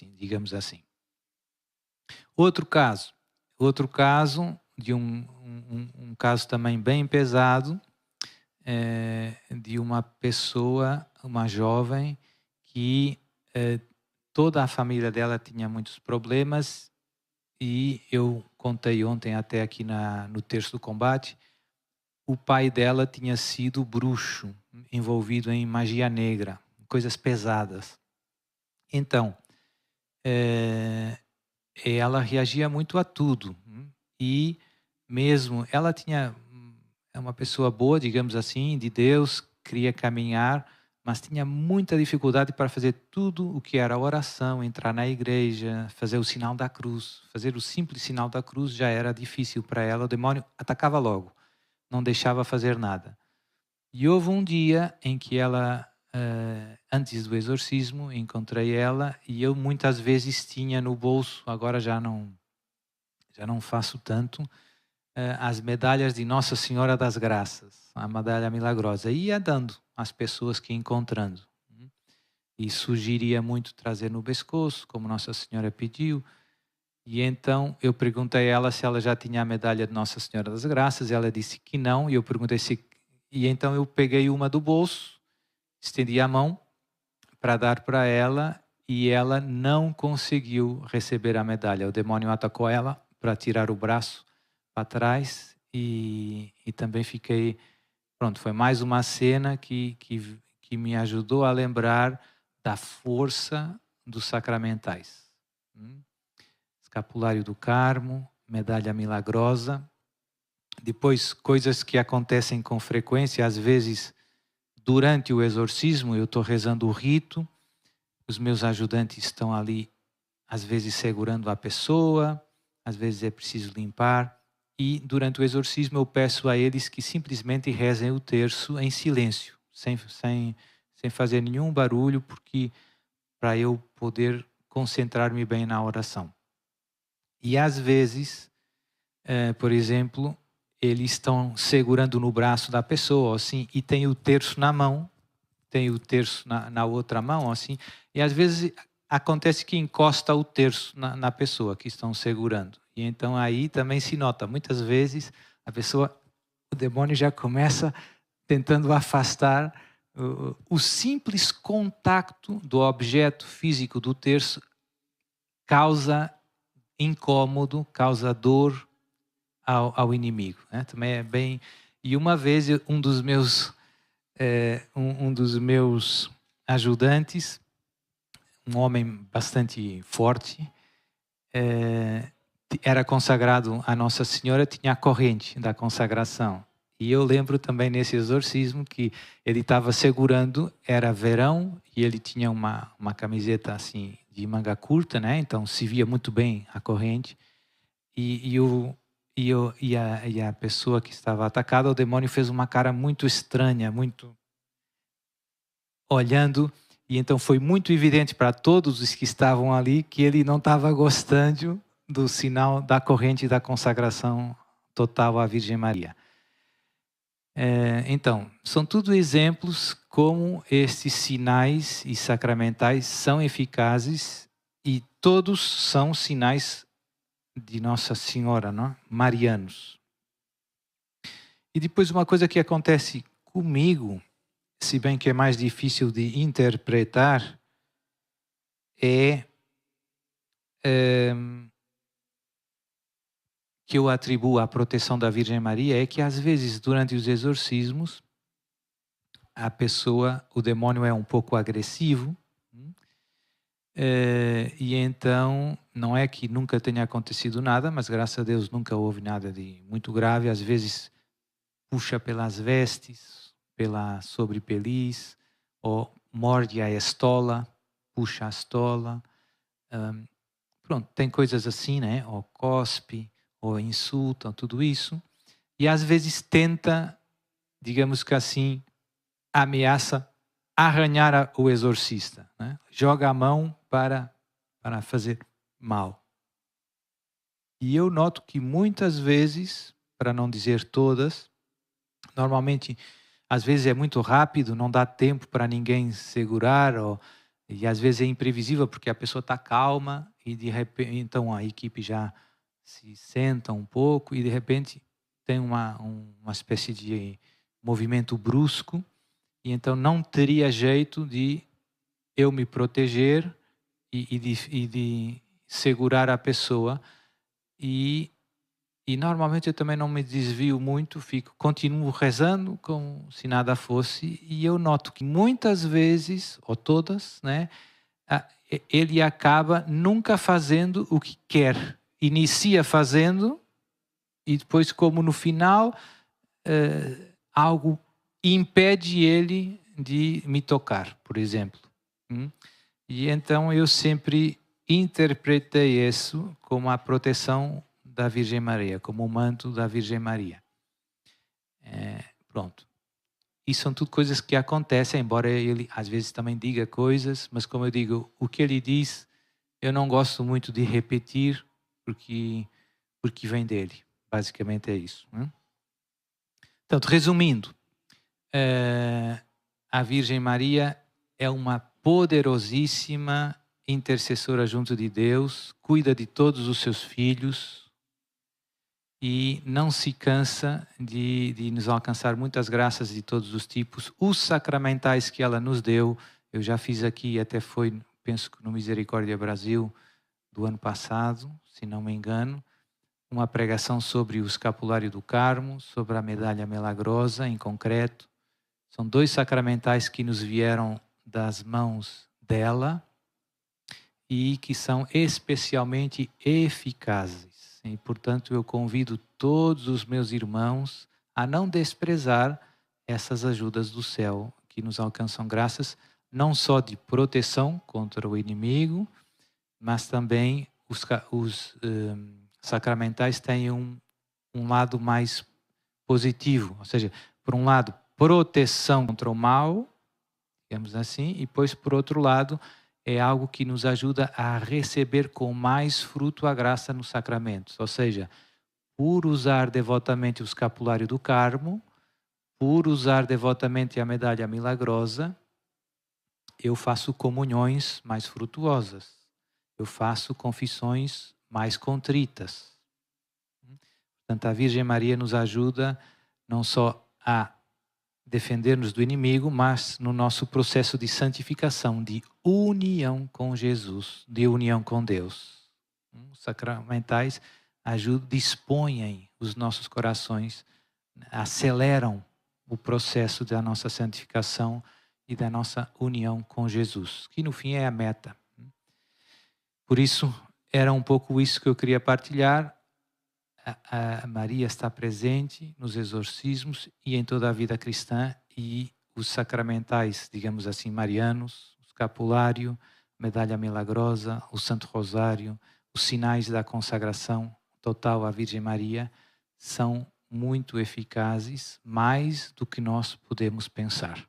assim, digamos assim. Outro caso de um caso também bem pesado, de uma pessoa, uma jovem, que toda a família dela tinha muitos problemas, e eu contei ontem até aqui no Terço do Combate, o pai dela tinha sido bruxo, envolvido em magia negra, coisas pesadas. Então, ela reagia muito a tudo. E mesmo, ela é uma pessoa boa, digamos assim, de Deus, queria caminhar, mas tinha muita dificuldade para fazer tudo o que era oração, entrar na igreja, fazer o sinal da cruz. Fazer o simples sinal da cruz já era difícil para ela, o demônio atacava logo, não deixava fazer nada. E houve um dia em que ela, antes do exorcismo, encontrei ela, e eu muitas vezes tinha no bolso, agora já não faço tanto, as medalhas de Nossa Senhora das Graças, a medalha milagrosa, e ia dando às pessoas que ia encontrando. E sugeria muito trazer no pescoço, como Nossa Senhora pediu. E então eu perguntei a ela se ela já tinha a medalha de Nossa Senhora das Graças, e ela disse que não, e eu perguntei e então eu peguei uma do bolso, estendi a mão para dar para ela, e ela não conseguiu receber a medalha. O demônio atacou ela para tirar o braço para trás, e também fiquei... Pronto, foi mais uma cena que me ajudou a lembrar da força dos sacramentais. Escapulário do Carmo, medalha milagrosa. Depois, coisas que acontecem com frequência, às vezes, durante o exorcismo, eu estou rezando o rito, os meus ajudantes estão ali, às vezes segurando a pessoa, às vezes é preciso limpar, e durante o exorcismo eu peço a eles que simplesmente rezem o terço em silêncio, sem fazer nenhum barulho, porque para eu poder concentrar-me bem na oração. E às vezes, por exemplo, eles estão segurando no braço da pessoa, assim, e tem o terço na mão, tem o terço na outra mão, assim, e às vezes acontece que encosta o terço na pessoa que estão segurando. E então aí também se nota, muitas vezes a pessoa, o demônio já começa tentando afastar. O simples contato do objeto físico do terço causa incômodo, causa dor ao inimigo, né? Também é bem... E uma vez um dos meus ajudantes, um homem bastante forte, era consagrado a Nossa Senhora, tinha a corrente da consagração. E eu lembro também nesse exorcismo que ele estava segurando, era verão, e ele tinha uma camiseta assim de manga curta, né? Então se via muito bem a corrente. E a pessoa que estava atacada, o demônio fez uma cara muito estranha, muito olhando, e então foi muito evidente para todos os que estavam ali que ele não estava gostando do sinal da corrente da consagração total à Virgem Maria. Então, são tudo exemplos como estes sinais e sacramentais são eficazes, e todos são sinais de Nossa Senhora, não? Marianos. E depois uma coisa que acontece comigo, se bem que é mais difícil de interpretar, que eu atribuo à proteção da Virgem Maria, é que às vezes durante os exorcismos o demônio é um pouco agressivo, e então não é que nunca tenha acontecido nada, mas graças a Deus nunca houve nada de muito grave. Às vezes puxa pelas vestes, pela sobrepeliz, ou morde a estola, puxa a estola. Pronto, tem coisas assim, né? Ou cospe, ou insulta, tudo isso. E às vezes tenta, digamos que assim, ameaça arranhar o exorcista, né? Joga a mão para fazer mal. E eu noto que muitas vezes, para não dizer todas, normalmente, às vezes é muito rápido, não dá tempo para ninguém segurar, E às vezes é imprevisível porque a pessoa está calma e de repente então a equipe já se senta um pouco e de repente tem uma espécie de movimento brusco e então não teria jeito de eu me proteger e de segurar a pessoa e normalmente eu também não me desvio muito, continuo rezando como se nada fosse e eu noto que muitas vezes, ou todas, né, ele acaba nunca fazendo o que quer. Inicia fazendo e depois, como no final, algo impede ele de me tocar, por exemplo. E então eu sempre interpretei isso como a proteção da Virgem Maria, como o manto da Virgem Maria. Pronto. E são tudo coisas que acontecem, embora ele às vezes também diga coisas, mas como eu digo, o que ele diz eu não gosto muito de repetir, porque vem dele. Basicamente é isso. Né? Portanto, resumindo, a Virgem Maria é uma poderosíssima intercessora junto de Deus, cuida de todos os seus filhos e não se cansa de nos alcançar muitas graças de todos os tipos. Os sacramentais que ela nos deu, eu já fiz aqui, até foi, penso que no Misericórdia Brasil do ano passado, se não me engano, uma pregação sobre o escapulário do Carmo, sobre a medalha milagrosa em concreto. São 2 sacramentais que nos vieram das mãos dela e que são especialmente eficazes. E, portanto, eu convido todos os meus irmãos a não desprezar essas ajudas do céu que nos alcançam graças, não só de proteção contra o inimigo, mas também os sacramentais têm um lado mais positivo, ou seja, por um lado, proteção contra o mal, digamos assim, e depois, por outro lado, é algo que nos ajuda a receber com mais fruto a graça nos sacramentos, ou seja, por usar devotamente o escapulário do Carmo, por usar devotamente a medalha milagrosa, eu faço comunhões mais frutuosas, eu faço confissões mais contritas. Portanto, a Virgem Maria nos ajuda não só a defender-nos do inimigo, mas no nosso processo de santificação, de união com Jesus, de união com Deus. Os sacramentais ajudam, dispõem os nossos corações, aceleram o processo da nossa santificação e da nossa união com Jesus, que no fim é a meta. Por isso, era um pouco isso que eu queria partilhar. A Maria está presente nos exorcismos e em toda a vida cristã, e os sacramentais, digamos assim, marianos, o escapulário, a medalha milagrosa, o Santo Rosário, os sinais da consagração total à Virgem Maria, são muito eficazes, mais do que nós podemos pensar.